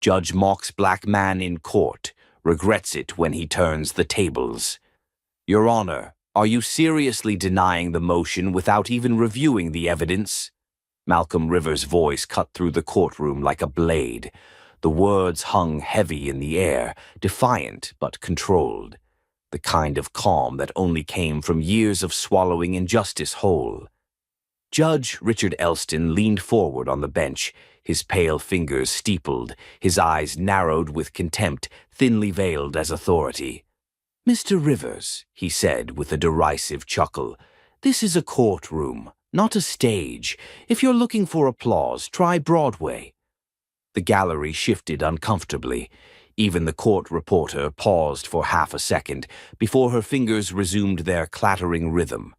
Judge mocks black man in court, regrets it when he turns the tables. Your Honor, are you seriously denying the motion without even reviewing the evidence? Malcolm Rivers' voice cut through the courtroom like a blade. The words hung heavy in the air, defiant but controlled. The kind of calm that only came from years of swallowing injustice whole. Judge Richard Elston leaned forward on the bench, his pale fingers steepled, his eyes narrowed with contempt, thinly veiled as authority. "Mr. Rivers," he said with a derisive chuckle, "this is a courtroom, not a stage. If you're looking for applause, try Broadway." The gallery shifted uncomfortably. Even the court reporter paused for half a second before her fingers resumed their clattering rhythm.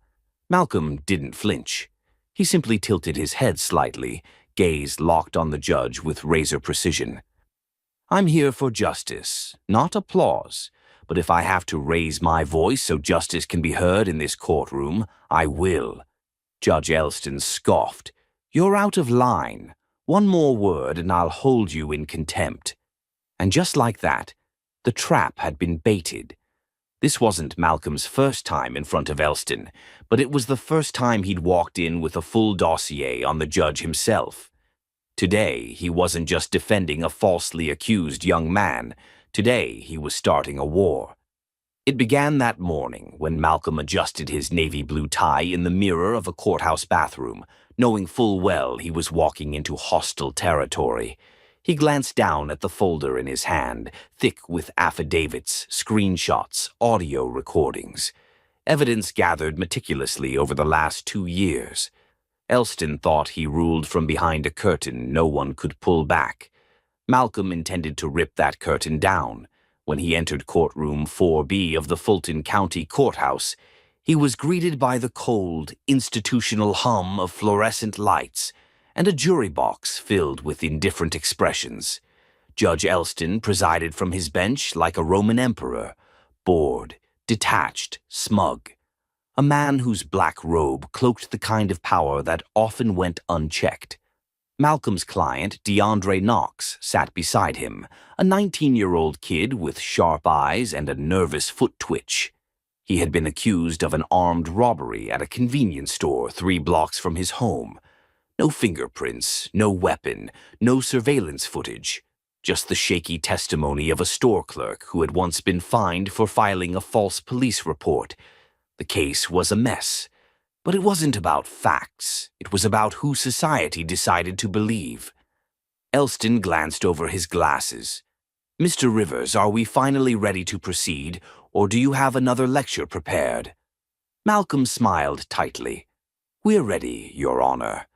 Malcolm didn't flinch. He simply tilted his head slightly, gaze locked on the judge with razor precision. "I'm here for justice, not applause. But if I have to raise my voice so justice can be heard in this courtroom, I will." Judge Elston scoffed. "You're out of line. One more word and I'll hold you in contempt." And just like that, the trap had been baited. This wasn't Malcolm's first time in front of Elston, but it was the first time he'd walked in with a full dossier on the judge himself. Today, he wasn't just defending a falsely accused young man. Today, he was starting a war. It began that morning when Malcolm adjusted his navy blue tie in the mirror of a courthouse bathroom, knowing full well he was walking into hostile territory. He glanced down at the folder in his hand, thick with affidavits, screenshots, audio recordings. Evidence gathered meticulously over the last 2 years. Elston thought he ruled from behind a curtain no one could pull back. Malcolm intended to rip that curtain down. When he entered courtroom 4B of the Fulton County Courthouse, he was greeted by the cold, institutional hum of fluorescent lights and a jury box filled with indifferent expressions. Judge Elston presided from his bench like a Roman emperor, bored, detached, smug. A man whose black robe cloaked the kind of power that often went unchecked. Malcolm's client, DeAndre Knox, sat beside him, a 19-year-old kid with sharp eyes and a nervous foot twitch. He had been accused of an armed robbery at a convenience store 3 blocks from his home. No fingerprints, no weapon, no surveillance footage. Just the shaky testimony of a store clerk who had once been fined for filing a false police report. The case was a mess. But it wasn't about facts. It was about who society decided to believe. Elston glanced over his glasses. "Mr. Rivers, are we finally ready to proceed, or do you have another lecture prepared?" Malcolm smiled tightly. "We're ready, Your Honor.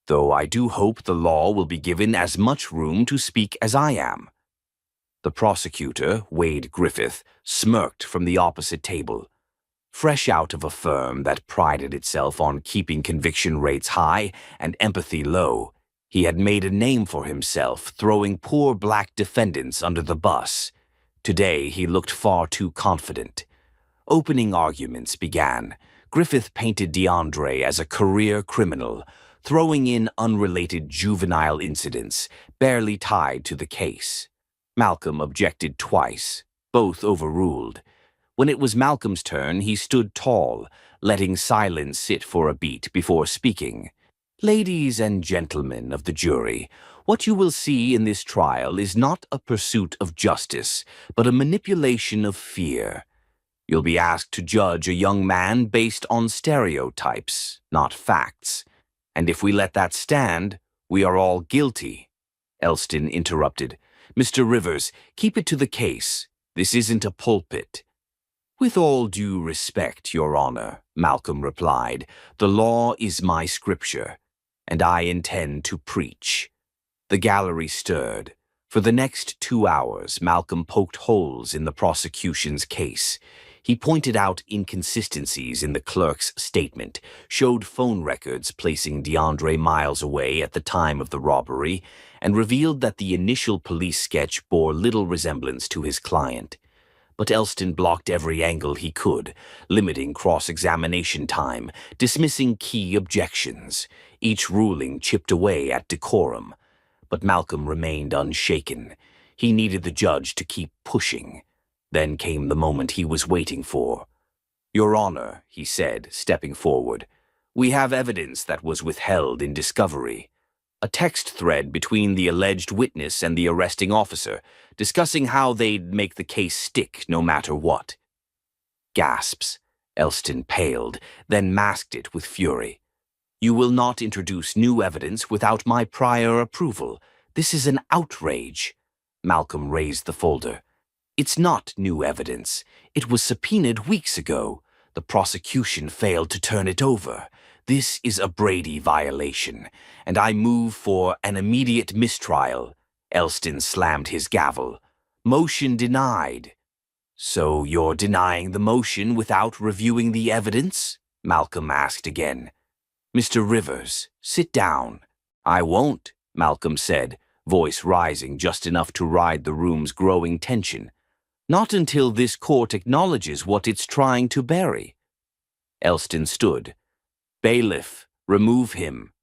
Though I do hope the law will be given as much room to speak as I am." The prosecutor, Wade Griffith, smirked from the opposite table. Fresh out of a firm that prided itself on keeping conviction rates high and empathy low, he had made a name for himself throwing poor black defendants under the bus. Today he looked far too confident. Opening arguments began. Griffith painted DeAndre as a career criminal, throwing in unrelated juvenile incidents, barely tied to the case. Malcolm objected twice, both overruled. When it was Malcolm's turn, he stood tall, letting silence sit for a beat before speaking. "Ladies and gentlemen of the jury, what you will see in this trial is not a pursuit of justice, but a manipulation of fear. You'll be asked to judge a young man based on stereotypes, not facts. And if we let that stand, we are all guilty." Elston interrupted. "Mr. Rivers, keep it to the case. This isn't a pulpit." "With all due respect, Your Honor," Malcolm replied, "the law is my scripture, and I intend to preach." The gallery stirred. For the next 2 hours, Malcolm poked holes in the prosecution's case. He pointed out inconsistencies in the clerk's statement, showed phone records placing DeAndre miles away at the time of the robbery, and revealed that the initial police sketch bore little resemblance to his client. But Elston blocked every angle he could, limiting cross-examination time, dismissing key objections. Each ruling chipped away at decorum. But Malcolm remained unshaken. He needed the judge to keep pushing. Then came the moment he was waiting for. "Your Honor," he said, stepping forward, "we have evidence that was withheld in discovery. A text thread between the alleged witness and the arresting officer, discussing how they'd make the case stick no matter what." Gasps. Elston paled, then masked it with fury. "You will not introduce new evidence without my prior approval. This is an outrage." Malcolm raised the folder. "It's not new evidence. It was subpoenaed weeks ago. The prosecution failed to turn it over. This is a Brady violation, and I move for an immediate mistrial." Elston slammed his gavel. "Motion denied." "So you're denying the motion without reviewing the evidence?" Malcolm asked again. "Mr. Rivers, sit down." "I won't," Malcolm said, voice rising just enough to ride the room's growing tension. "Not until this court acknowledges what it's trying to bury." Elston stood. "Bailiff, remove him."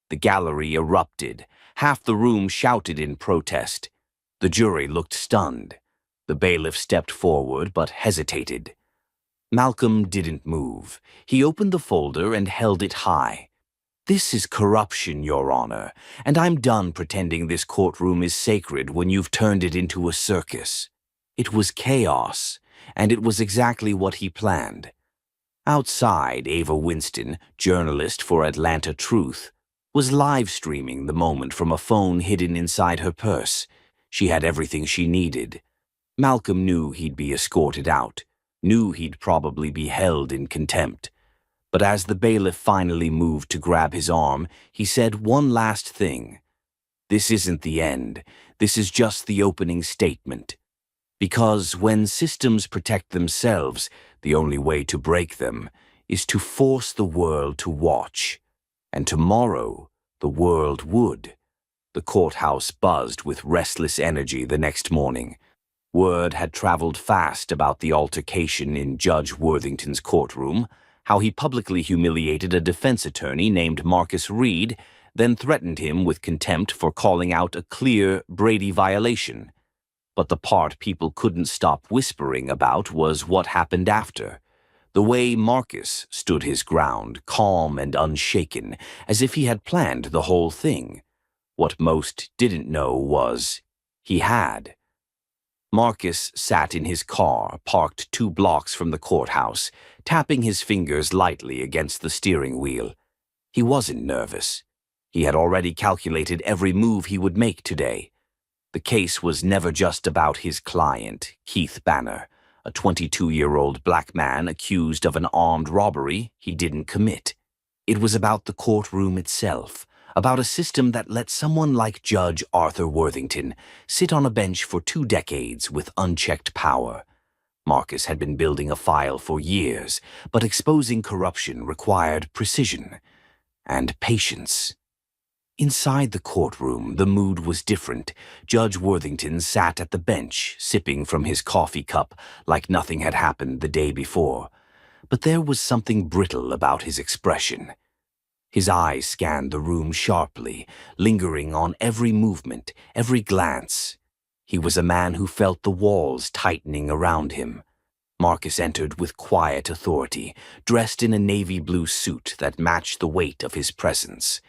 The gallery erupted. Half the room shouted in protest. The jury looked stunned. The bailiff stepped forward but hesitated. Malcolm didn't move. He opened the folder and held it high. "This is corruption, Your Honor, and I'm done pretending this courtroom is sacred when you've turned it into a circus. It was chaos, and it was exactly what he planned." Outside, Ava Winston, journalist for Atlanta Truth, was live-streaming the moment from a phone hidden inside her purse. She had everything she needed. Malcolm knew he'd be escorted out, knew he'd probably be held in contempt. But as the bailiff finally moved to grab his arm, he said one last thing. "This isn't the end. This is just the opening statement. Because when systems protect themselves, the only way to break them is to force the world to watch. And tomorrow, the world would." The courthouse buzzed with restless energy the next morning. Word had traveled fast about the altercation in Judge Worthington's courtroom, how he publicly humiliated a defense attorney named Marcus Reed, then threatened him with contempt for calling out a clear Brady violation. But the part people couldn't stop whispering about was what happened after. The way Marcus stood his ground, calm and unshaken, as if he had planned the whole thing. What most didn't know was he had. Marcus sat in his car, parked 2 blocks from the courthouse, tapping his fingers lightly against the steering wheel. He wasn't nervous. He had already calculated every move he would make today. The case was never just about his client, Keith Banner, a 22-year-old black man accused of an armed robbery he didn't commit. It was about the courtroom itself, about a system that let someone like Judge Arthur Worthington sit on a bench for 2 decades with unchecked power. Marcus had been building a file for years, but exposing corruption required precision and patience. Inside the courtroom, the mood was different. Judge Worthington sat at the bench, sipping from his coffee cup like nothing had happened the day before. But there was something brittle about his expression. His eyes scanned the room sharply, lingering on every movement, every glance. He was a man who felt the walls tightening around him. Marcus entered with quiet authority, dressed in a navy blue suit that matched the weight of his presence.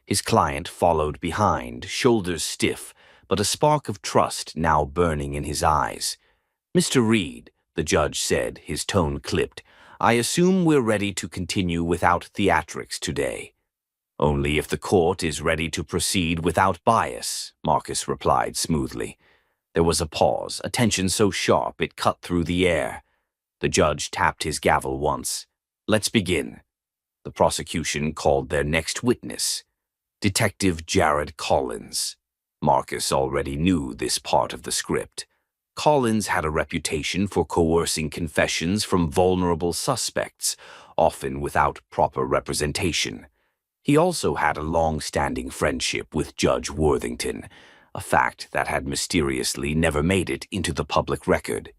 His client followed behind, shoulders stiff, but a spark of trust now burning in his eyes. "Mr. Reed," the judge said, his tone clipped, "I assume we're ready to continue without theatrics today." "Only if the court is ready to proceed without bias," Marcus replied smoothly. There was a pause, a tension so sharp it cut through the air. The judge tapped his gavel once. "Let's begin." The prosecution called their next witness, Detective Jared Collins. Marcus already knew this part of the script. Collins had a reputation for coercing confessions from vulnerable suspects, often without proper representation. He also had a long-standing friendship with Judge Worthington, a fact that had mysteriously never made it into the public record.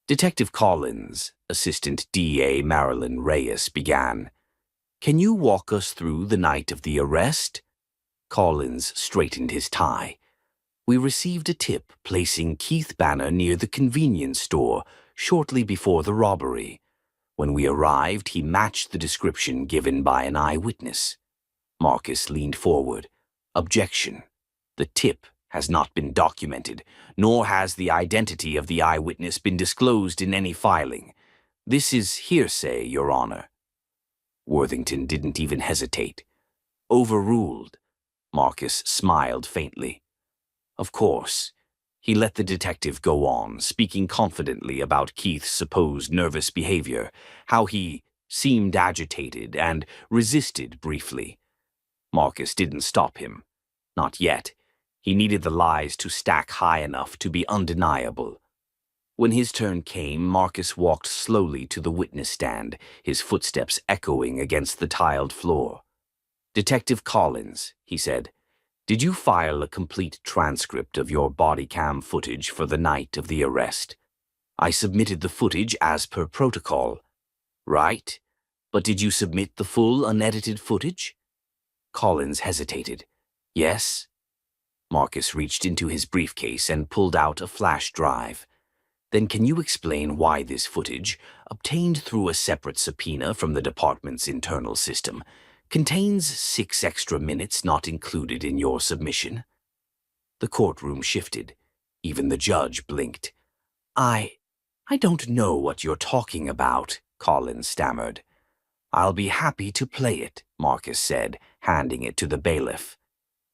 Detective Collins, Assistant DA Marilyn Reyes, began. "Can you walk us through the night of the arrest?" Collins straightened his tie. We received a tip placing Keith Banner near the convenience store shortly before the robbery. When we arrived, he matched the description given by an eyewitness. Marcus leaned forward. Objection. The tip has not been documented, nor has the identity of the eyewitness been disclosed in any filing. This is hearsay, Your Honor. Worthington didn't even hesitate. Overruled. Marcus smiled faintly. Of course. He let the detective go on, speaking confidently about Keith's supposed nervous behavior, how he seemed agitated and resisted briefly. Marcus didn't stop him. Not yet. He needed the lies to stack high enough to be undeniable. When his turn came, Marcus walked slowly to the witness stand, his footsteps echoing against the tiled floor. Detective Collins, he said, did you file a complete transcript of your body cam footage for the night of the arrest? I submitted the footage as per protocol. Right? But did you submit the full unedited footage? Collins hesitated. Yes. Marcus reached into his briefcase and pulled out a flash drive. Then can you explain why this footage, obtained through a separate subpoena from the department's internal system, contains 6 extra minutes not included in your submission? The courtroom shifted. Even the judge blinked. I don't know what you're talking about, Collins stammered. I'll be happy to play it, Marcus said, handing it to the bailiff.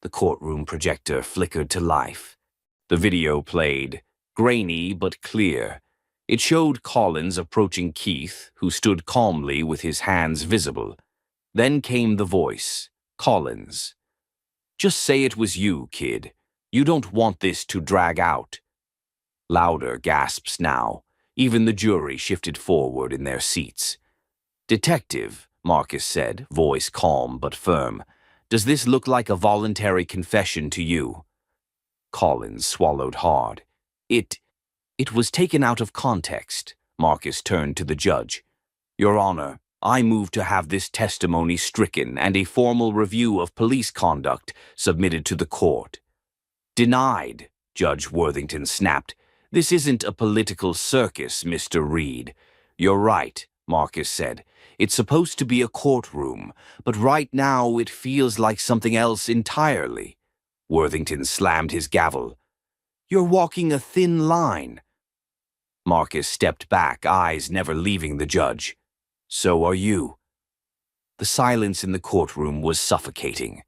The courtroom projector flickered to life. The video played, grainy but clear. It showed Collins approaching Keith, who stood calmly with his hands visible. Then came the voice, Collins. Just say it was you, kid. You don't want this to drag out. Louder gasps now. Even the jury shifted forward in their seats. Detective, Marcus said, voice calm but firm. Does this look like a voluntary confession to you? Collins swallowed hard. It was taken out of context. Marcus turned to the judge. Your Honor, I move to have this testimony stricken and a formal review of police conduct submitted to the court. Denied, Judge Worthington snapped. This isn't a political circus, Mr. Reed. You're right, Marcus said. It's supposed to be a courtroom, but right now it feels like something else entirely. Worthington slammed his gavel. You're walking a thin line. Marcus stepped back, eyes never leaving the judge. So are you. The silence in the courtroom was suffocating.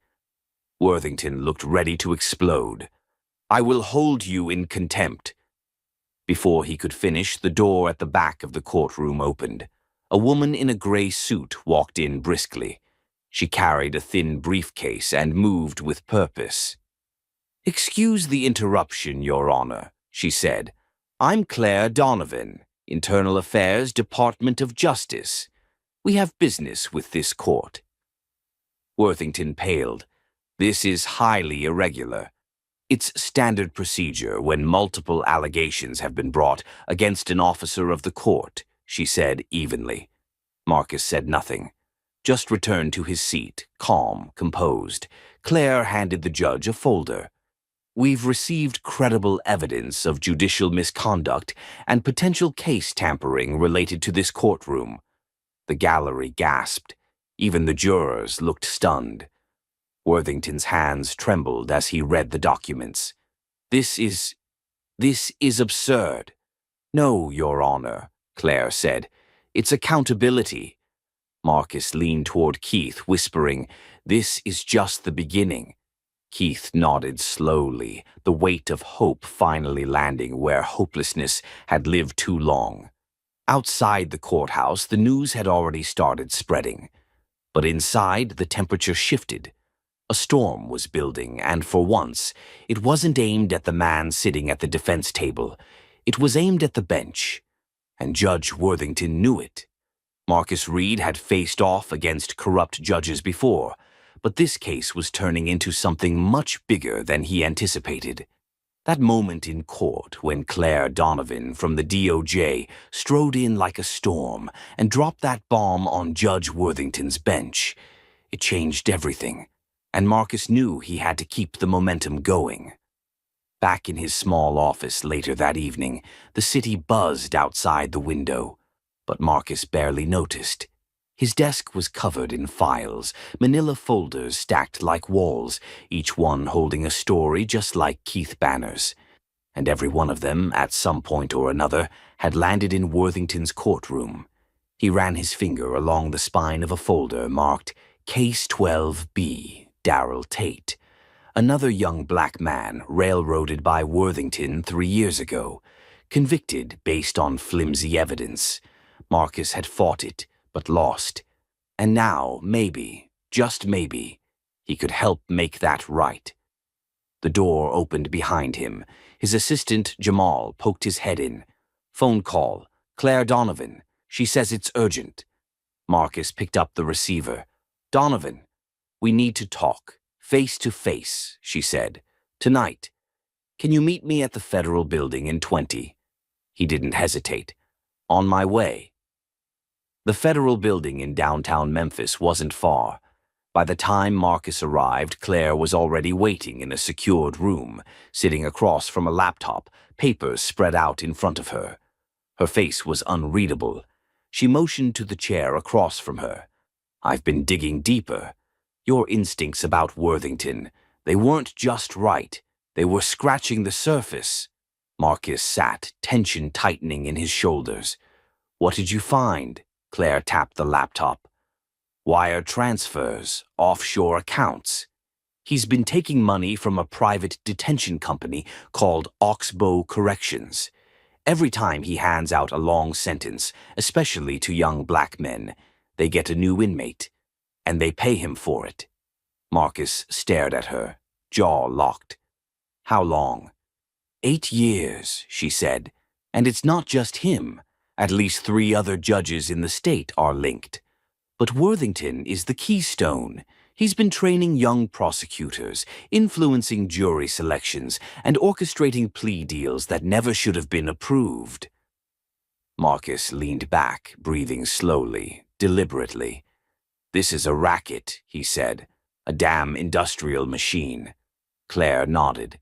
Worthington looked ready to explode. I will hold you in contempt. Before he could finish, the door at the back of the courtroom opened. A woman in a gray suit walked in briskly. She carried a thin briefcase and moved with purpose. Excuse the interruption, Your Honor, she said. I'm Claire Donovan, Internal Affairs, Department of Justice. We have business with this court. Worthington paled. This is highly irregular. It's standard procedure when multiple allegations have been brought against an officer of the court, she said evenly. Marcus said nothing, just returned to his seat, calm, composed. Claire handed the judge a folder. We've received credible evidence of judicial misconduct and potential case tampering related to this courtroom. The gallery gasped. Even the jurors looked stunned. Worthington's hands trembled as he read the documents. This is absurd. No, Your Honor, Claire said. It's accountability. Marcus leaned toward Keith, whispering, This is just the beginning. Keith nodded slowly, the weight of hope finally landing where hopelessness had lived too long. Outside the courthouse, the news had already started spreading. But inside, the temperature shifted. A storm was building, and for once, it wasn't aimed at the man sitting at the defense table. It was aimed at the bench. And Judge Worthington knew it. Marcus Reed had faced off against corrupt judges before, but this case was turning into something much bigger than he anticipated. That moment in court when Claire Donovan from the DOJ strode in like a storm and dropped that bomb on Judge Worthington's bench, it changed everything, and Marcus knew he had to keep the momentum going. Back in his small office later that evening, the city buzzed outside the window, but Marcus barely noticed. His desk was covered in files, manila folders stacked like walls, each one holding a story just like Keith Banner's. And every one of them, at some point or another, had landed in Worthington's courtroom. He ran his finger along the spine of a folder marked Case 12B, Darrell Tate. Another young black man railroaded by Worthington 3 years ago, convicted based on flimsy evidence. Marcus had fought it, but lost. And now, maybe, just maybe, he could help make that right. The door opened behind him. His assistant, Jamal, poked his head in. "Phone call. Claire Donovan. She says it's urgent." Marcus picked up the receiver. "Donovan, we need to talk. Face to face," she said. "Tonight. Can you meet me at the Federal Building in 20?" He didn't hesitate. "On my way." The Federal Building in downtown Memphis wasn't far. By the time Marcus arrived, Claire was already waiting in a secured room, sitting across from a laptop, papers spread out in front of her. Her face was unreadable. She motioned to the chair across from her. "I've been digging deeper. Your instincts about Worthington, they weren't just right. They were scratching the surface." Marcus sat, tension tightening in his shoulders. "What did you find?" Claire tapped the laptop. "Wire transfers, offshore accounts. He's been taking money from a private detention company called Oxbow Corrections. Every time he hands out a long sentence, especially to young black men, they get a new inmate, and they pay him for it." Marcus stared at her, jaw locked. "How long?" 8 years, she said. "And it's not just him. At least 3 other judges in the state are linked. But Worthington is the keystone. He's been training young prosecutors, influencing jury selections, and orchestrating plea deals that never should have been approved." Marcus leaned back, breathing slowly, deliberately. "This is a racket," he said. "A damn industrial machine." Claire nodded.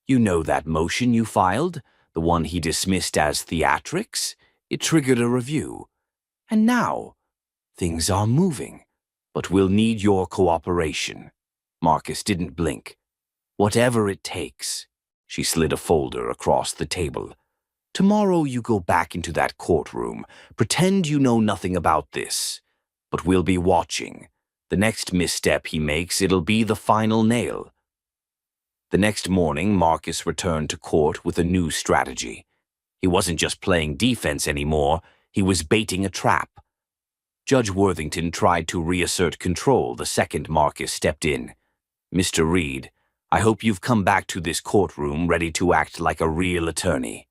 "You know that motion you filed? The one he dismissed as theatrics? It triggered a review. And now, things are moving. But we'll need your cooperation." Marcus didn't blink. "Whatever it takes." She slid a folder across the table. "Tomorrow you go back into that courtroom. Pretend you know nothing about this. But we'll be watching. The next misstep he makes, it'll be the final nail." The next morning, Marcus returned to court with a new strategy. He wasn't just playing defense anymore, he was baiting a trap. Judge Worthington tried to reassert control the second Marcus stepped in. "Mr. Reed, I hope you've come back to this courtroom ready to act like a real attorney."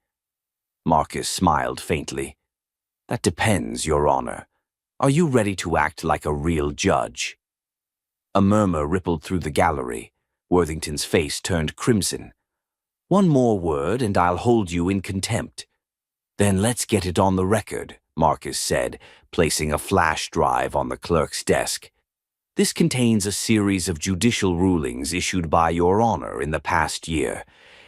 Marcus smiled faintly. "That depends, Your Honor. Are you ready to act like a real judge?" A murmur rippled through the gallery. Worthington's face turned crimson. "One more word and I'll hold you in contempt." "Then let's get it on the record," Marcus said, placing a flash drive on the clerk's desk. "This contains a series of judicial rulings issued by Your Honor in the past year.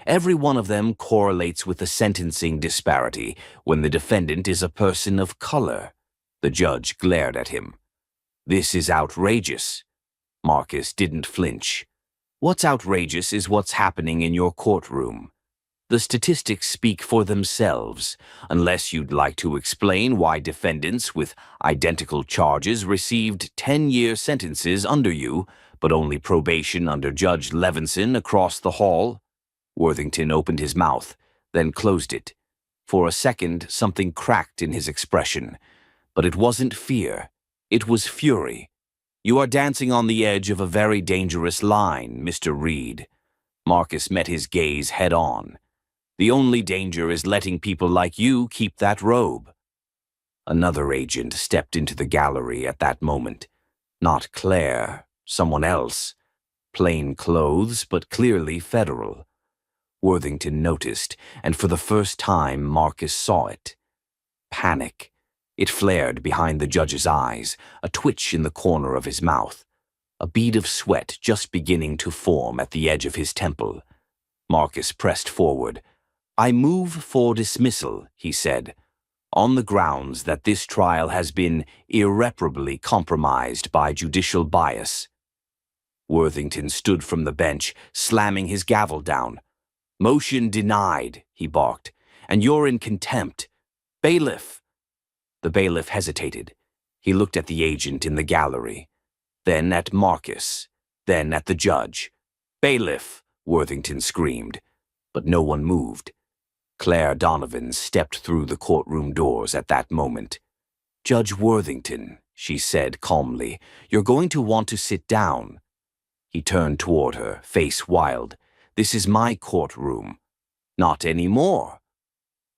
Every one of them correlates with a sentencing disparity when the defendant is a person of color." The judge glared at him. "This is outrageous." Marcus didn't flinch. "What's outrageous is what's happening in your courtroom. The statistics speak for themselves, unless you'd like to explain why defendants with identical charges received 10-year sentences under you, but only probation under Judge Levinson across the hall." Worthington opened his mouth, then closed it. For a second, something cracked in his expression. But it wasn't fear. It was fury. "You are dancing on the edge of a very dangerous line, Mr. Reed." Marcus met his gaze head-on. "The only danger is letting people like you keep that robe." Another agent stepped into the gallery at that moment. Not Claire, someone else. Plain clothes, but clearly federal. Worthington noticed, and for the first time Marcus saw it. Panic. It flared behind the judge's eyes, a twitch in the corner of his mouth, a bead of sweat just beginning to form at the edge of his temple. Marcus pressed forward. "I move for dismissal," he said, "on the grounds that this trial has been irreparably compromised by judicial bias." Worthington stood from the bench, slamming his gavel down. "Motion denied," he barked, "and you're in contempt. Bailiff!" The bailiff hesitated. He looked at the agent in the gallery, then at Marcus, then at the judge. "Bailiff!" Worthington screamed, but no one moved. Claire Donovan stepped through the courtroom doors at that moment. "Judge Worthington," she said calmly, "you're going to want to sit down." He turned toward her, face wild. "This is my courtroom." "Not anymore."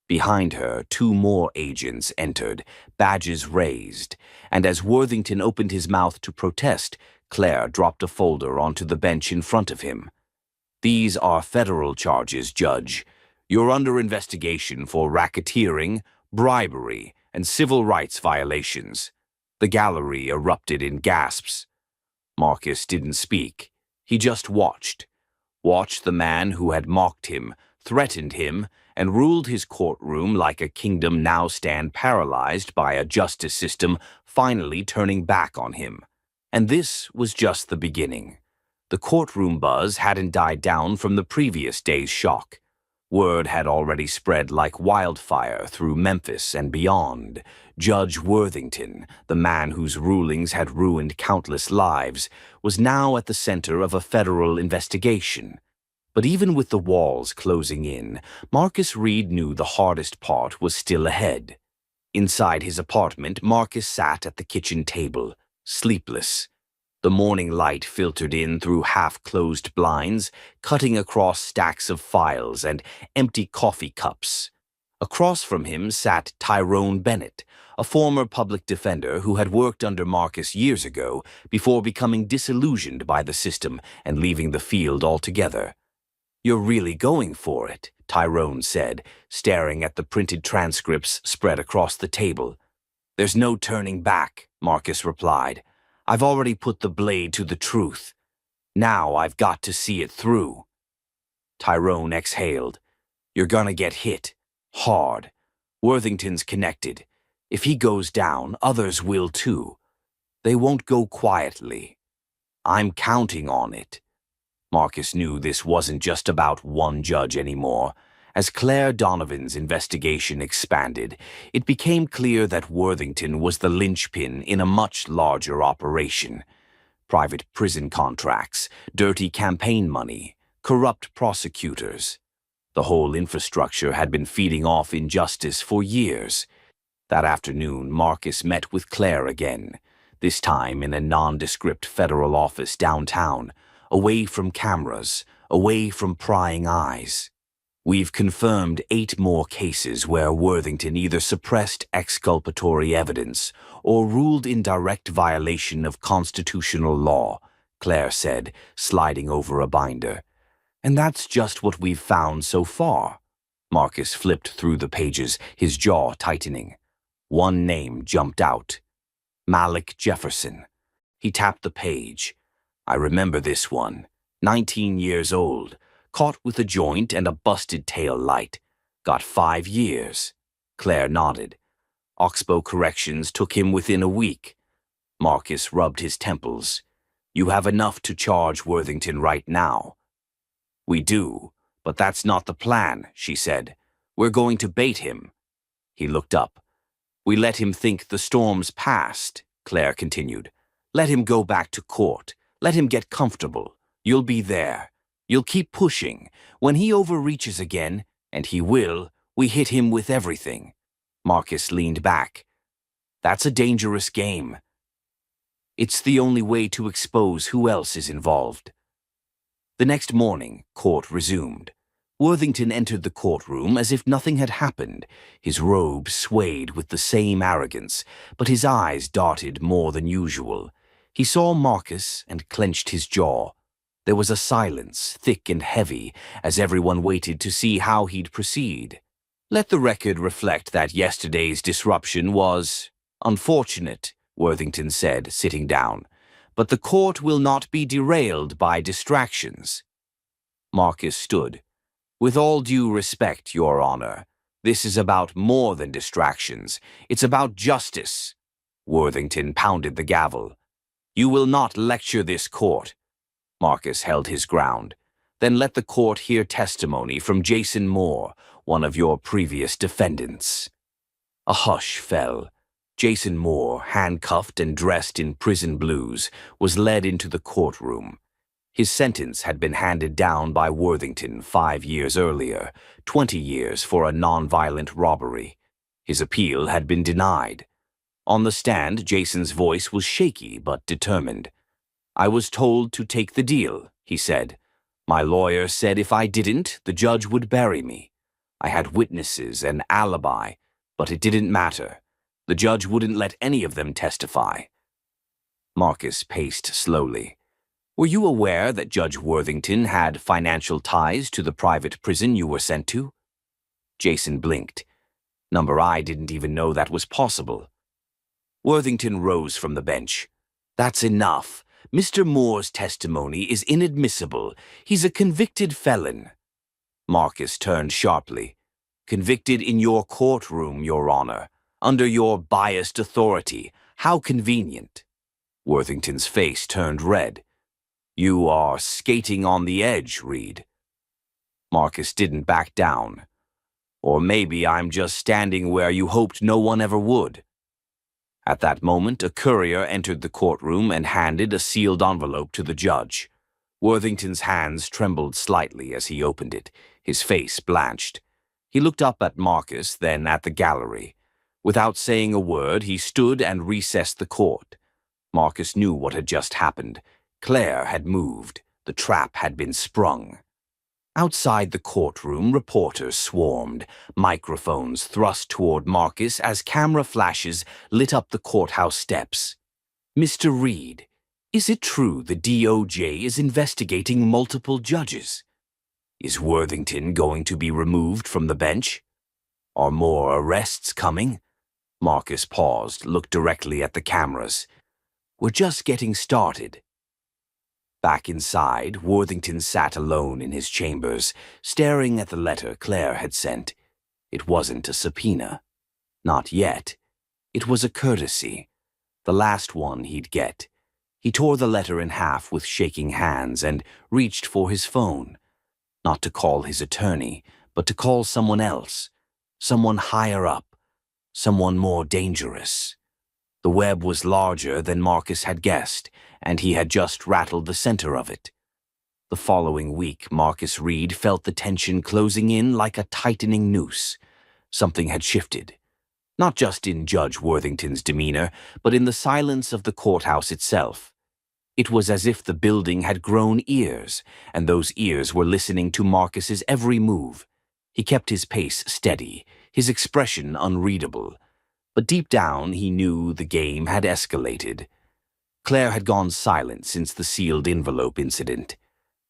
Behind her, two more agents entered, badges raised, and as Worthington opened his mouth to protest, Claire dropped a folder onto the bench in front of him. "These are federal charges, Judge. You're under investigation for racketeering, bribery, and civil rights violations." The gallery erupted in gasps. Marcus didn't speak. He just watched. Watched the man who had mocked him, threatened him, and ruled his courtroom like a kingdom now stand paralyzed by a justice system finally turning back on him. And this was just the beginning. The courtroom buzz hadn't died down from the previous day's shock. Word had already spread like wildfire through Memphis and beyond. Judge Worthington, the man whose rulings had ruined countless lives, was now at the center of a federal investigation. But even with the walls closing in, Marcus Reed knew the hardest part was still ahead. Inside his apartment, Marcus sat at the kitchen table, sleepless. The morning light filtered in through half-closed blinds, cutting across stacks of files and empty coffee cups. Across from him sat Tyrone Bennett, a former public defender who had worked under Marcus years ago before becoming disillusioned by the system and leaving the field altogether. "You're really going for it," Tyrone said, staring at the printed transcripts spread across the table. "There's no turning back," Marcus replied. "I've already put the blade to the truth. Now I've got to see it through." Tyrone exhaled. "You're gonna get hit. Hard. Worthington's connected. If he goes down, others will too. They won't go quietly. I'm counting on it." Marcus knew this wasn't just about one judge anymore. As Claire Donovan's investigation expanded, it became clear that Worthington was the linchpin in a much larger operation. Private prison contracts, dirty campaign money, corrupt prosecutors. The whole infrastructure had been feeding off injustice for years. That afternoon, Marcus met with Claire again, this time in a nondescript federal office downtown, away from cameras, away from prying eyes. "We've confirmed 8 more cases where Worthington either suppressed exculpatory evidence or ruled in direct violation of constitutional law," Claire said, sliding over a binder. "And that's just what we've found so far." Marcus flipped through the pages, his jaw tightening. One name jumped out. Malik Jefferson. He tapped the page. "I remember this one. 19 years old. Caught with a joint and a busted tail light. Got 5 years. Claire nodded. Oxbow Corrections took him within a week. Marcus rubbed his temples. "You have enough to charge Worthington right now." "We do, but that's not the plan," she said. "We're going to bait him." He looked up. "We let him think the storm's past," Claire continued. "Let him go back to court. Let him get comfortable. You'll be there. You'll keep pushing. When he overreaches again, and he will, we hit him with everything." Marcus leaned back. "That's a dangerous game." "It's the only way to expose who else is involved." The next morning, court resumed. Worthington entered the courtroom as if nothing had happened. His robe swayed with the same arrogance, but his eyes darted more than usual. He saw Marcus and clenched his jaw. There was a silence, thick and heavy, as everyone waited to see how he'd proceed. "Let the record reflect that yesterday's disruption was unfortunate," Worthington said, sitting down. "But the court will not be derailed by distractions." Marcus stood. With all due respect, Your Honor, this is about more than distractions. It's about justice. Worthington pounded the gavel. You will not lecture this court. Marcus held his ground. Then let the court hear testimony from Jason Moore, one of your previous defendants. A hush fell. Jason Moore, handcuffed and dressed in prison blues, was led into the courtroom. His sentence had been handed down by Worthington 5 years earlier, 20 years for a nonviolent robbery. His appeal had been denied. On the stand, Jason's voice was shaky but determined. I was told to take the deal, he said. My lawyer said if I didn't, the judge would bury me. I had witnesses, an alibi, but it didn't matter. The judge wouldn't let any of them testify. Marcus paced slowly. Were you aware that Judge Worthington had financial ties to the private prison you were sent to? Jason blinked. Number I didn't even know that was possible. Worthington rose from the bench. That's enough. Mr. Moore's testimony is inadmissible. He's a convicted felon. Marcus turned sharply. Convicted in your courtroom, Your Honor, under your biased authority. How convenient. Worthington's face turned red. You are skating on the edge, Reed. Marcus didn't back down. Or maybe I'm just standing where you hoped no one ever would. At that moment, a courier entered the courtroom and handed a sealed envelope to the judge. Worthington's hands trembled slightly as he opened it, his face blanched. He looked up at Marcus, then at the gallery. Without saying a word, he stood and recessed the court. Marcus knew what had just happened. Claire had moved. The trap had been sprung. Outside the courtroom, reporters swarmed, microphones thrust toward Marcus as camera flashes lit up the courthouse steps. Mr. Reed, is it true the DOJ is investigating multiple judges? Is Worthington going to be removed from the bench? Are more arrests coming? Marcus paused, looked directly at the cameras. We're just getting started. Back inside, Worthington sat alone in his chambers, staring at the letter Claire had sent. It wasn't a subpoena. Not yet. It was a courtesy. The last one he'd get. He tore the letter in half with shaking hands and reached for his phone. Not to call his attorney, but to call someone else. Someone higher up. Someone more dangerous. The web was larger than Marcus had guessed, and he had just rattled the center of it. The following week, Marcus Reed felt the tension closing in like a tightening noose. Something had shifted. Not just in Judge Worthington's demeanor, but in the silence of the courthouse itself. It was as if the building had grown ears, and those ears were listening to Marcus's every move. He kept his pace steady, his expression unreadable. But deep down, he knew the game had escalated. Claire had gone silent since the sealed envelope incident.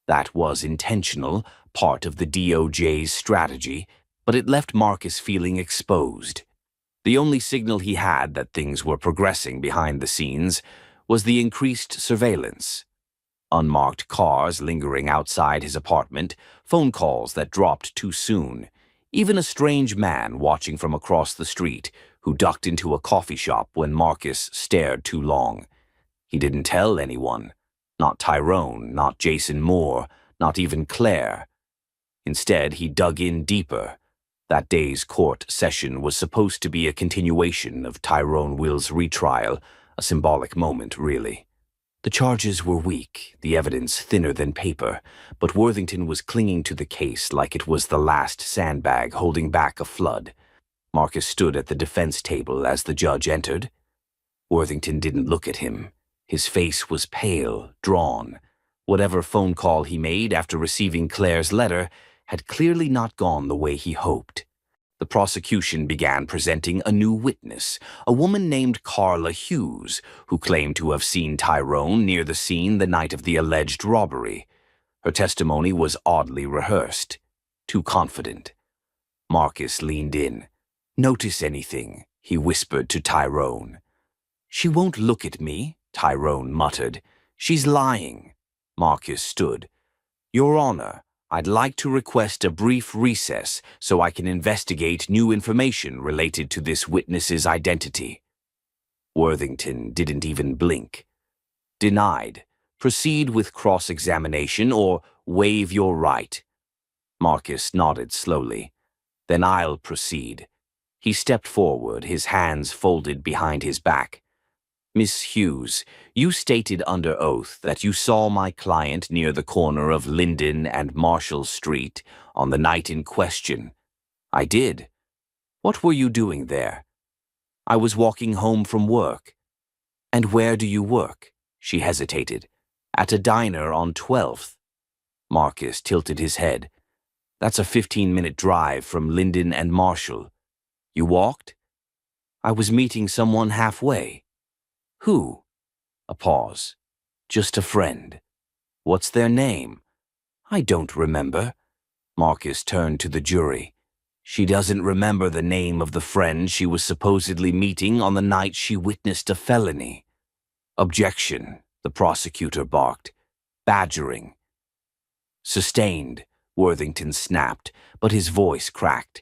That was intentional, part of the DOJ's strategy, but it left Marcus feeling exposed. The only signal he had that things were progressing behind the scenes was the increased surveillance. Unmarked cars lingering outside his apartment, phone calls that dropped too soon, even a strange man watching from across the street who ducked into a coffee shop when Marcus stared too long. He didn't tell anyone. Not Tyrone, not Jason Moore, not even Claire. Instead, he dug in deeper. That day's court session was supposed to be a continuation of Tyrone Will's retrial, a symbolic moment, really. The charges were weak, the evidence thinner than paper, but Worthington was clinging to the case like it was the last sandbag holding back a flood. Marcus stood at the defense table as the judge entered. Worthington didn't look at him. His face was pale, drawn. Whatever phone call he made after receiving Claire's letter had clearly not gone the way he hoped. The prosecution began presenting a new witness, a woman named Carla Hughes, who claimed to have seen Tyrone near the scene the night of the alleged robbery. Her testimony was oddly rehearsed, too confident. Marcus leaned in. Notice anything, he whispered to Tyrone. She won't look at me, Tyrone muttered. She's lying. Marcus stood. Your Honor, I'd like to request a brief recess so I can investigate new information related to this witness's identity. Worthington didn't even blink. Denied. Proceed with cross-examination or waive your right. Marcus nodded slowly. Then I'll proceed. He stepped forward, his hands folded behind his back. Miss Hughes, you stated under oath that you saw my client near the corner of Linden and Marshall Street on the night in question. I did. What were you doing there? I was walking home from work. And where do you work? She hesitated. At a diner on 12th. Marcus tilted his head. That's a 15-minute drive from Linden and Marshall. You walked? I was meeting someone halfway. Who? A pause. Just a friend. What's their name? I don't remember. Marcus turned to the jury. She doesn't remember the name of the friend she was supposedly meeting on the night she witnessed a felony. Objection, the prosecutor barked. Badgering. Sustained, Worthington snapped, but his voice cracked.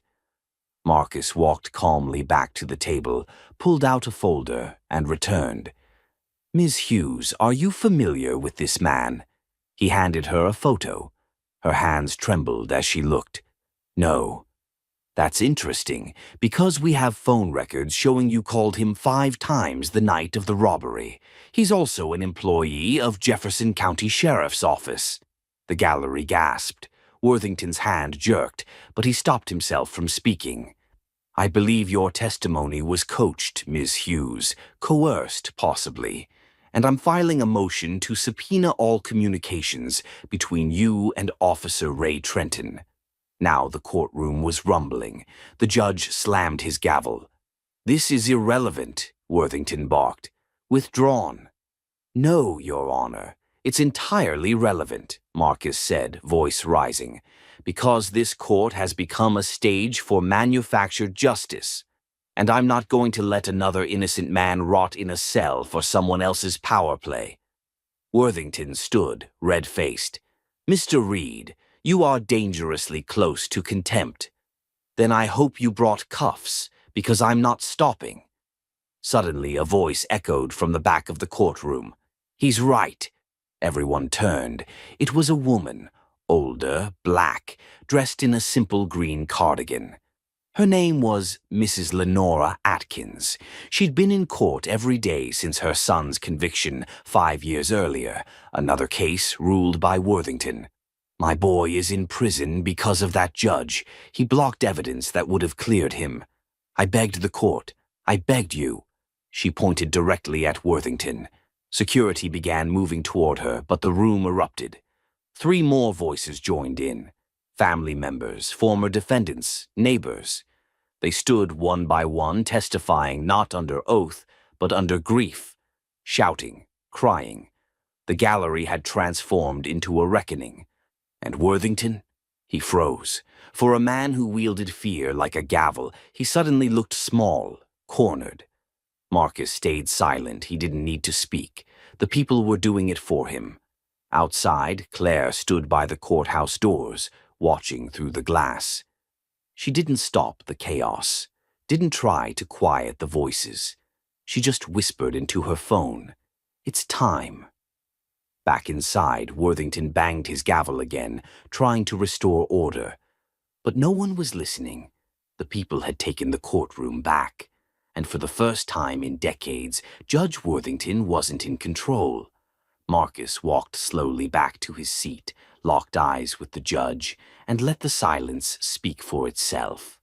Marcus walked calmly back to the table, pulled out a folder, and returned. Ms. Hughes, are you familiar with this man? He handed her a photo. Her hands trembled as she looked. No. That's interesting, because we have phone records showing you called him 5 times the night of the robbery. He's also an employee of Jefferson County Sheriff's Office. The gallery gasped. Worthington's hand jerked, but he stopped himself from speaking. I believe your testimony was coached, Ms. Hughes, coerced, possibly, and I'm filing a motion to subpoena all communications between you and Officer Ray Trenton. Now the courtroom was rumbling. The judge slammed his gavel. This is irrelevant, Worthington barked. Withdrawn. No, Your Honor. It's entirely relevant, Marcus said, voice rising, because this court has become a stage for manufactured justice, and I'm not going to let another innocent man rot in a cell for someone else's power play. Worthington stood, red-faced. Mr. Reed, you are dangerously close to contempt. Then I hope you brought cuffs, because I'm not stopping. Suddenly, a voice echoed from the back of the courtroom. He's right. Everyone turned. It was a woman, older, black, dressed in a simple green cardigan. Her name was Mrs. Lenora Atkins. She'd been in court every day since her son's conviction 5 years earlier, another case ruled by Worthington. My boy is in prison because of that judge. He blocked evidence that would have cleared him. I begged the court. I begged you. She pointed directly at Worthington. Security began moving toward her, but the room erupted. 3 more voices joined in. Family members, former defendants, neighbors. They stood one by one, testifying not under oath, but under grief, shouting, crying. The gallery had transformed into a reckoning. And Worthington? He froze. For a man who wielded fear like a gavel, he suddenly looked small, cornered. Marcus stayed silent. He didn't need to speak. The people were doing it for him. Outside, Claire stood by the courthouse doors, watching through the glass. She didn't stop the chaos, didn't try to quiet the voices. She just whispered into her phone, "It's time." Back inside, Worthington banged his gavel again, trying to restore order. But no one was listening. The people had taken the courtroom back. And for the first time in decades, Judge Worthington wasn't in control. Marcus walked slowly back to his seat, locked eyes with the judge, and let the silence speak for itself.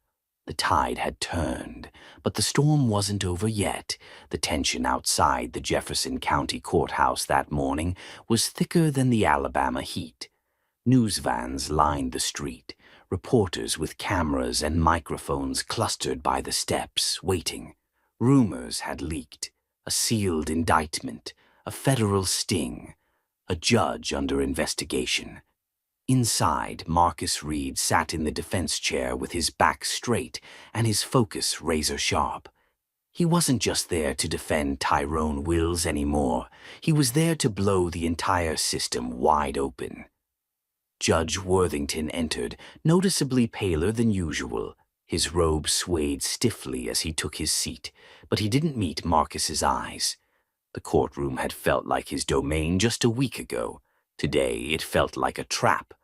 The tide had turned, but the storm wasn't over yet. The tension outside the Jefferson County Courthouse that morning was thicker than the Alabama heat. News vans lined the street, reporters with cameras and microphones clustered by the steps, waiting. Rumors had leaked, a sealed indictment, a federal sting, a judge under investigation. Inside, Marcus Reed sat in the defense chair with his back straight and his focus razor-sharp. He wasn't just there to defend Tyrone Wills anymore. He was there to blow the entire system wide open. Judge Worthington entered, noticeably paler than usual. His robe swayed stiffly as he took his seat, but he didn't meet Marcus's eyes. The courtroom had felt like his domain just a week ago. Today it felt like a trap.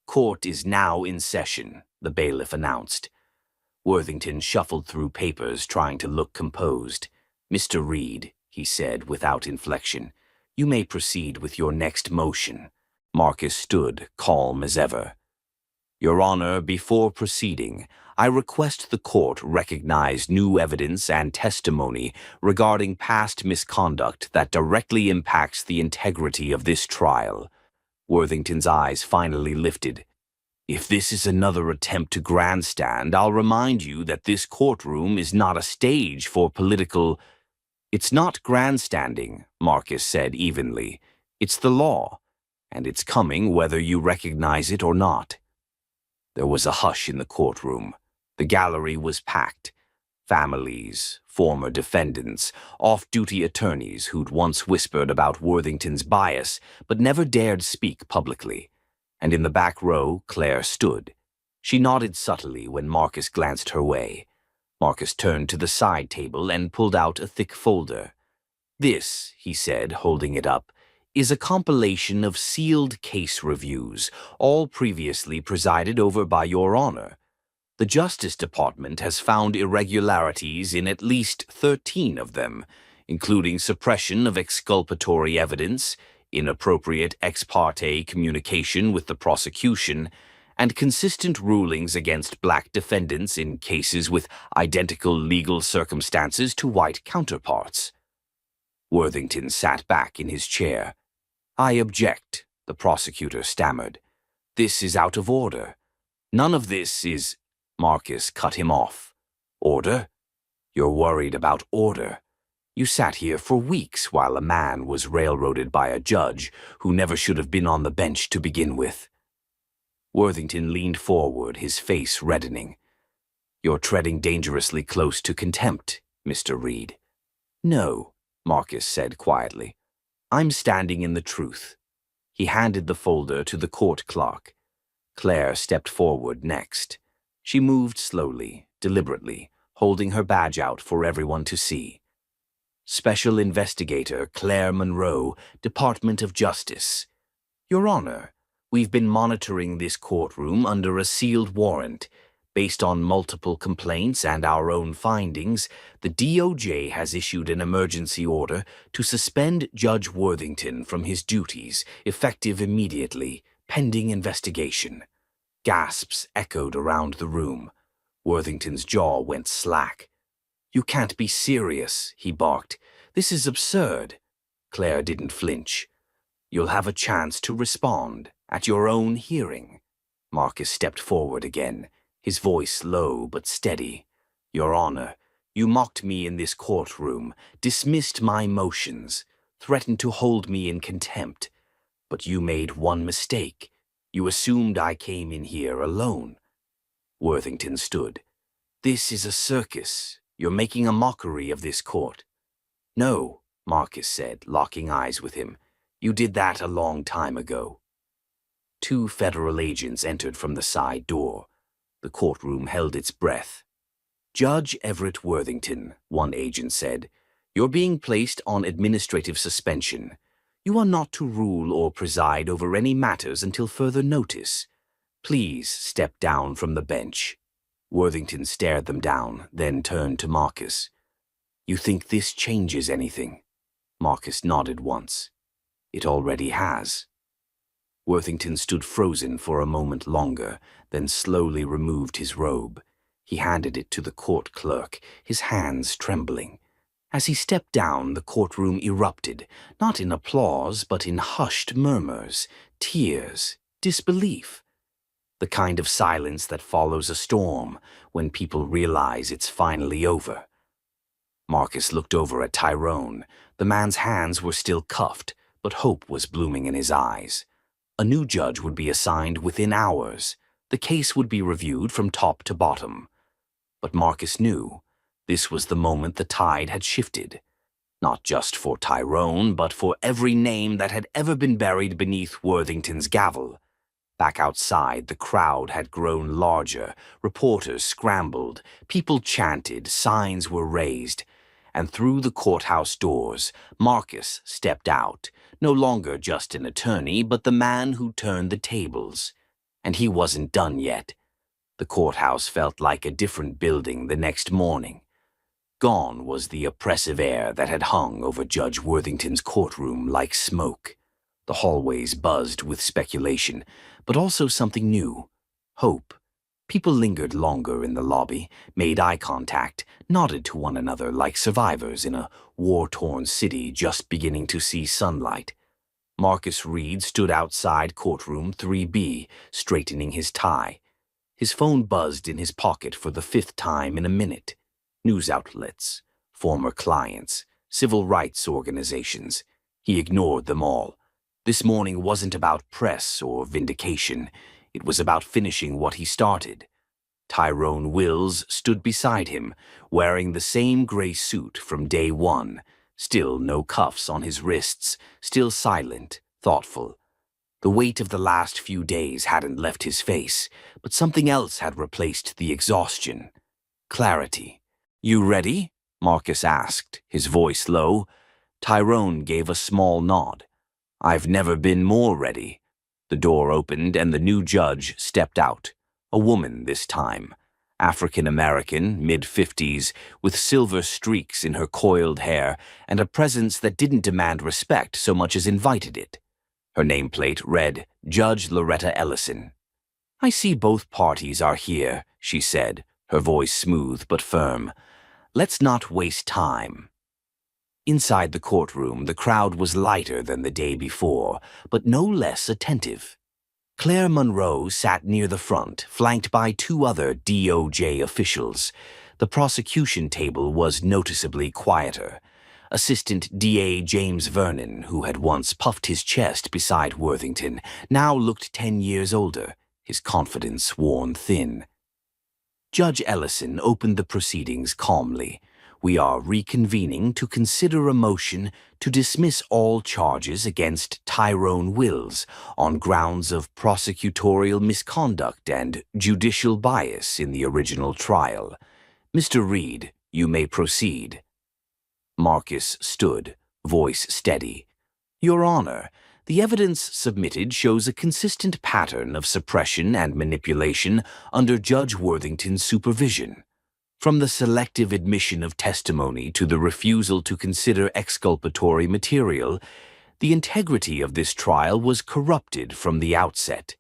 "Court is now in session," the bailiff announced. Worthington shuffled through papers, trying to look composed. "Mr. Reed," he said without inflection, "you may proceed with your next motion." Marcus stood, calm as ever. "Your Honor, before proceeding, I request the court recognize new evidence and testimony regarding past misconduct that directly impacts the integrity of this trial." Worthington's eyes finally lifted. "If this is another attempt to grandstand, I'll remind you that this courtroom is not a stage for political—" "It's not grandstanding," Marcus said evenly. "It's the law, and it's coming whether you recognize it or not." There was a hush in the courtroom. The gallery was packed. Families, former defendants, off-duty attorneys who'd once whispered about Worthington's bias but never dared speak publicly. And in the back row, Claire stood. She nodded subtly when Marcus glanced her way. Marcus turned to the side table and pulled out a thick folder. "This," he said, holding it up, "is a compilation of sealed case reviews, all previously presided over by Your Honor. The Justice Department has found irregularities in at least 13 of them, including suppression of exculpatory evidence, inappropriate ex parte communication with the prosecution, and consistent rulings against black defendants in cases with identical legal circumstances to white counterparts." Worthington sat back in his chair. "I object," the prosecutor stammered. "This is out of order. None of this is—" Marcus cut him off. "Order? You're worried about order. You sat here for weeks while a man was railroaded by a judge who never should have been on the bench to begin with." Worthington leaned forward, his face reddening. "You're treading dangerously close to contempt, Mr. Reed." "No," Marcus said quietly. "I'm standing in the truth." He handed the folder to the court clerk. Claire stepped forward next. She moved slowly, deliberately, holding her badge out for everyone to see. "Special Investigator Claire Monroe, Department of Justice. Your Honor, we've been monitoring this courtroom under a sealed warrant. Based on multiple complaints and our own findings, the DOJ has issued an emergency order to suspend Judge Worthington from his duties, effective immediately, pending investigation." Gasps echoed around the room. Worthington's jaw went slack. "You can't be serious," he barked. "This is absurd." Claire didn't flinch. "You'll have a chance to respond at your own hearing." Marcus stepped forward again, his voice low but steady. "Your Honor, you mocked me in this courtroom, dismissed my motions, threatened to hold me in contempt. But you made one mistake. You assumed I came in here alone." Worthington stood. "This is a circus. You're making a mockery of this court." "No," Marcus said, locking eyes with him. "You did that a long time ago." 2 federal agents entered from the side door. The courtroom held its breath. "Judge Everett Worthington," one agent said, "you're being placed on administrative suspension. You are not to rule or preside over any matters until further notice. Please step down from the bench." Worthington stared them down, then turned to Marcus. "You think this changes anything?" Marcus nodded once. "It already has." Worthington stood frozen for a moment longer, then slowly removed his robe. He handed it to the court clerk, his hands trembling. As he stepped down, the courtroom erupted, not in applause, but in hushed murmurs, tears, disbelief. The kind of silence that follows a storm when people realize it's finally over. Marcus looked over at Tyrone. The man's hands were still cuffed, but hope was blooming in his eyes. A new judge would be assigned within hours. The case would be reviewed from top to bottom. But Marcus knew this was the moment the tide had shifted. Not just for Tyrone, but for every name that had ever been buried beneath Worthington's gavel. Back outside, the crowd had grown larger. Reporters scrambled, people chanted, signs were raised. And through the courthouse doors, Marcus stepped out, no longer just an attorney, but the man who turned the tables. And he wasn't done yet. The courthouse felt like a different building the next morning. Gone was the oppressive air that had hung over Judge Worthington's courtroom like smoke. The hallways buzzed with speculation, but also something new: hope. People lingered longer in the lobby, made eye contact, nodded to one another like survivors in a war-torn city just beginning to see sunlight. Marcus Reed stood outside courtroom 3B, straightening his tie. His phone buzzed in his pocket for the 5th time in a minute. News outlets, former clients, civil rights organizations. He ignored them all. This morning wasn't about press or vindication. It was about finishing what he started. Tyrone Wills stood beside him, wearing the same gray suit from day one, still no cuffs on his wrists, still silent, thoughtful. The weight of the last few days hadn't left his face, but something else had replaced the exhaustion. Clarity. "You ready?" Marcus asked, his voice low. Tyrone gave a small nod. "I've never been more ready." The door opened and the new judge stepped out. A woman this time. African-American, mid-50s, with silver streaks in her coiled hair and a presence that didn't demand respect so much as invited it. Her nameplate read, Judge Loretta Ellison. "I see both parties are here," she said, her voice smooth but firm. "Let's not waste time." Inside the courtroom, the crowd was lighter than the day before, but no less attentive. Claire Monroe sat near the front, flanked by 2 other DOJ officials. The prosecution table was noticeably quieter. Assistant DA James Vernon, who had once puffed his chest beside Worthington, now looked 10 years older, his confidence worn thin. Judge Ellison opened the proceedings calmly. "We are reconvening to consider a motion to dismiss all charges against Tyrone Wills on grounds of prosecutorial misconduct and judicial bias in the original trial. Mr. Reed, you may proceed." Marcus stood, voice steady. "Your Honor, the evidence submitted shows a consistent pattern of suppression and manipulation under Judge Worthington's supervision. From the selective admission of testimony to the refusal to consider exculpatory material, the integrity of this trial was corrupted from the outset."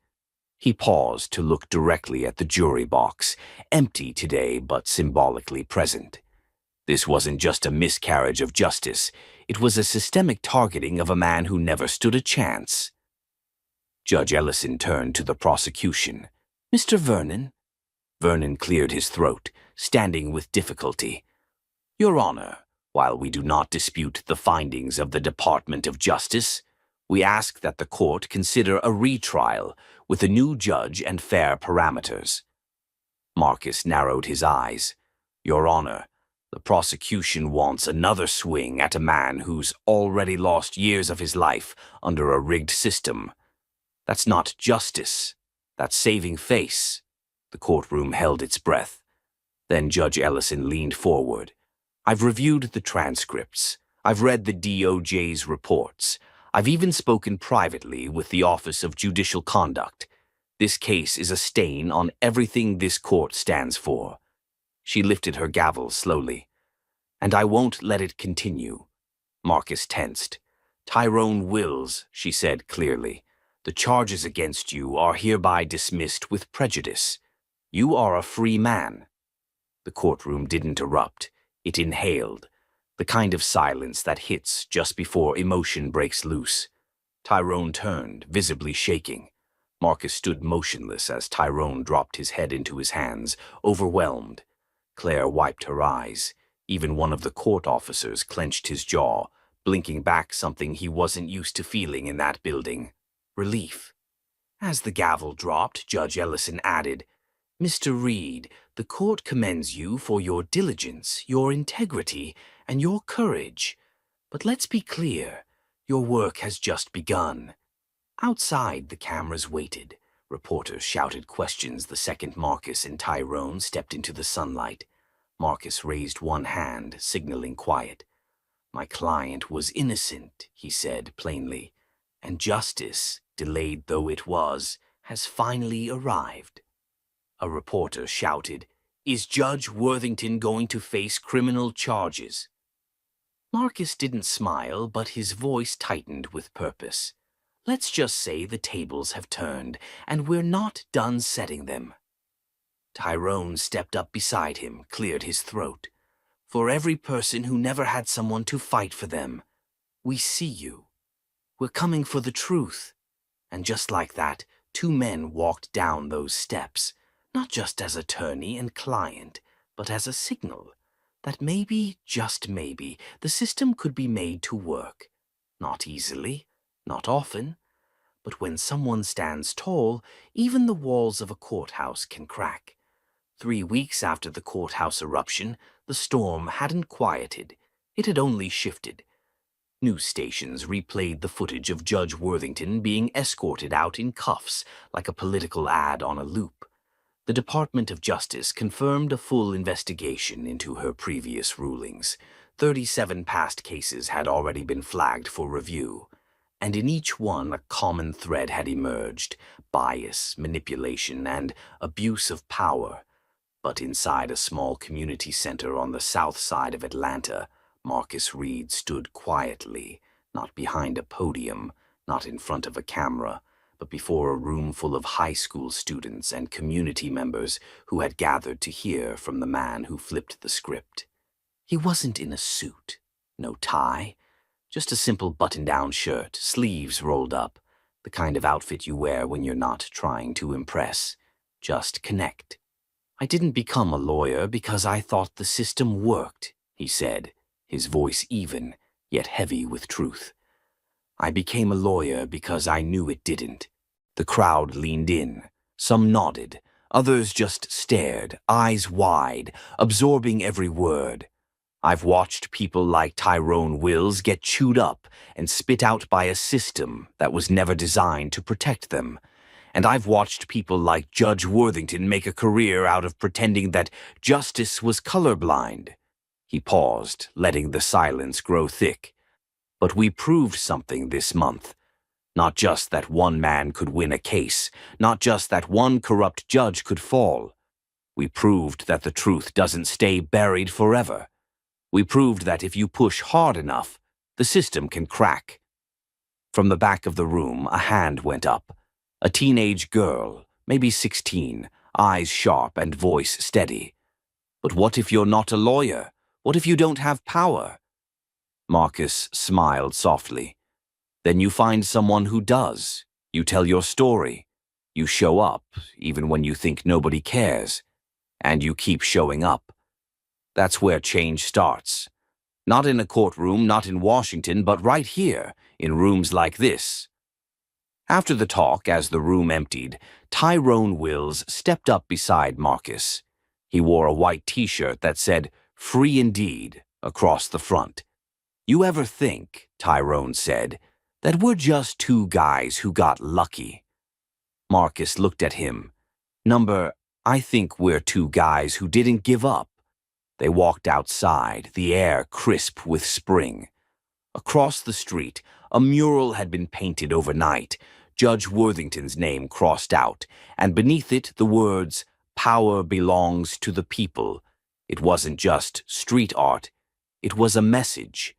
He paused to look directly at the jury box, empty today but symbolically present. This wasn't just a miscarriage of justice. It was a systemic targeting of a man who never stood a chance. Judge Ellison turned to the prosecution. "Mr. Vernon?" Vernon cleared his throat, standing with difficulty. "Your Honor, while we do not dispute the findings of the Department of Justice, we ask that the court consider a retrial with a new judge and fair parameters." Marcus narrowed his eyes. "Your Honor, the prosecution wants another swing at a man who's already lost years of his life under a rigged system. That's not justice. That's saving face." The courtroom held its breath. Then Judge Ellison leaned forward. "I've reviewed the transcripts. I've read the DOJ's reports. I've even spoken privately with the Office of Judicial Conduct. This case is a stain on everything this court stands for." She lifted her gavel slowly. "And I won't let it continue." Marcus tensed. "Tyrone Wills," she said clearly, "the charges against you are hereby dismissed with prejudice. You are a free man." The courtroom didn't erupt. It inhaled, the kind of silence that hits just before emotion breaks loose. Tyrone turned, visibly shaking. Marcus stood motionless as Tyrone dropped his head into his hands, overwhelmed. Claire wiped her eyes. Even one of the court officers clenched his jaw, blinking back something he wasn't used to feeling in that building: relief. As the gavel dropped, Judge Ellison added, "Mr. Reed, the court commends you for your diligence, your integrity, and your courage. But let's be clear, your work has just begun." Outside, the cameras waited, Reporters shouted questions the second Marcus and Tyrone stepped into the sunlight. Marcus raised one hand, signaling quiet. "My client was innocent," he said plainly, "and justice, delayed though it was, has finally arrived." A reporter shouted, "Is Judge Worthington going to face criminal charges?" Marcus didn't smile, but his voice tightened with purpose. "Let's just say the tables have turned, and we're not done setting them." Tyrone stepped up beside him, cleared his throat. "For every person who never had someone to fight for them, we see you. We're coming for the truth." And just like that, two men walked down those steps, not just as attorney and client, but as a signal that maybe, just maybe, the system could be made to work. Not easily, not often, but when someone stands tall, even the walls of a courthouse can crack. 3 weeks after the courthouse eruption, the storm hadn't quieted. It had only shifted. News stations replayed the footage of Judge Worthington being escorted out in cuffs like a political ad on a loop. The Department of Justice confirmed a full investigation into her previous rulings. 37 past cases had already been flagged for review, and in each one a common thread had emerged: bias, manipulation, and abuse of power. But inside a small community center on the south side of Atlanta, Marcus Reed stood quietly, not behind a podium, not in front of a camera, but before a room full of high school students and community members who had gathered to hear from the man who flipped the script. He wasn't in a suit, no tie, just a simple button-down shirt, sleeves rolled up, the kind of outfit you wear when you're not trying to impress. Just connect. "I didn't become a lawyer because I thought the system worked," he said, his voice even, yet heavy with truth. "I became a lawyer because I knew it didn't." The crowd leaned in. Some nodded. Others just stared, eyes wide, absorbing every word. I've watched people like Tyrone Wills get chewed up and spit out by a system that was never designed to protect them. And I've watched people like Judge Worthington make a career out of pretending that justice was colorblind. He paused, letting the silence grow thick. But we proved something this month. Not just that one man could win a case, not just that one corrupt judge could fall. We proved that the truth doesn't stay buried forever. We proved that if you push hard enough, the system can crack. From the back of the room, a hand went up. A teenage girl, maybe 16, eyes sharp and voice steady. "But what if you're not a lawyer? What if you don't have power?" Marcus smiled softly. "Then you find someone who does. You tell your story. You show up, even when you think nobody cares. And you keep showing up. That's where change starts. Not in a courtroom, not in Washington, but right here, in rooms like this." After the talk, as the room emptied, Tyrone Wills stepped up beside Marcus. He wore a white t-shirt that said, "Free Indeed," across the front. "You ever think," Tyrone said, "that we're just two guys who got lucky?" Marcus looked at him. "I think we're two guys who didn't give up." They walked outside, the air crisp with spring. Across the street, a mural had been painted overnight, Judge Worthington's name crossed out, and beneath it the words, "Power belongs to the people." It wasn't just street art, it was a message.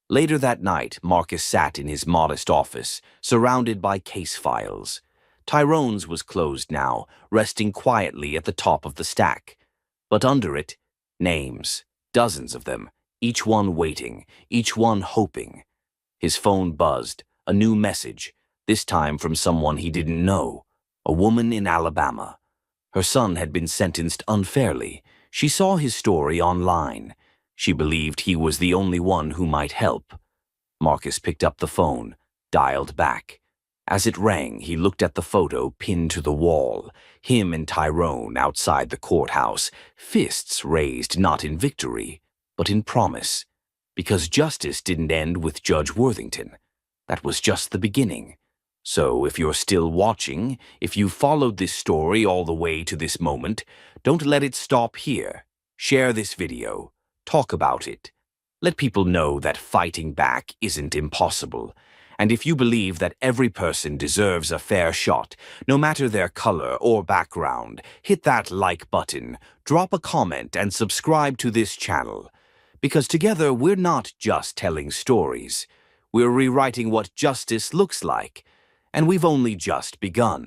Later that night, Marcus sat in his modest office, surrounded by case files. Tyrone's was closed now, resting quietly at the top of the stack. But under it, names, dozens of them, each one waiting, each one hoping. His phone buzzed, a new message, this time from someone he didn't know, a woman in Alabama. Her son had been sentenced unfairly. She saw his story online. She believed he was the only one who might help. Marcus picked up the phone, dialed back. As it rang, he looked at the photo pinned to the wall, him and Tyrone outside the courthouse, fists raised not in victory, but in promise. Because justice didn't end with Judge Worthington. That was just the beginning. So if you're still watching, if you followed this story all the way to this moment, don't let it stop here. Share this video. Talk about it. Let people know that fighting back isn't impossible. And if you believe that every person deserves a fair shot, no matter their color or background, hit that like button, drop a comment, and subscribe to this channel. Because together we're not just telling stories. We're rewriting what justice looks like. And we've only just begun.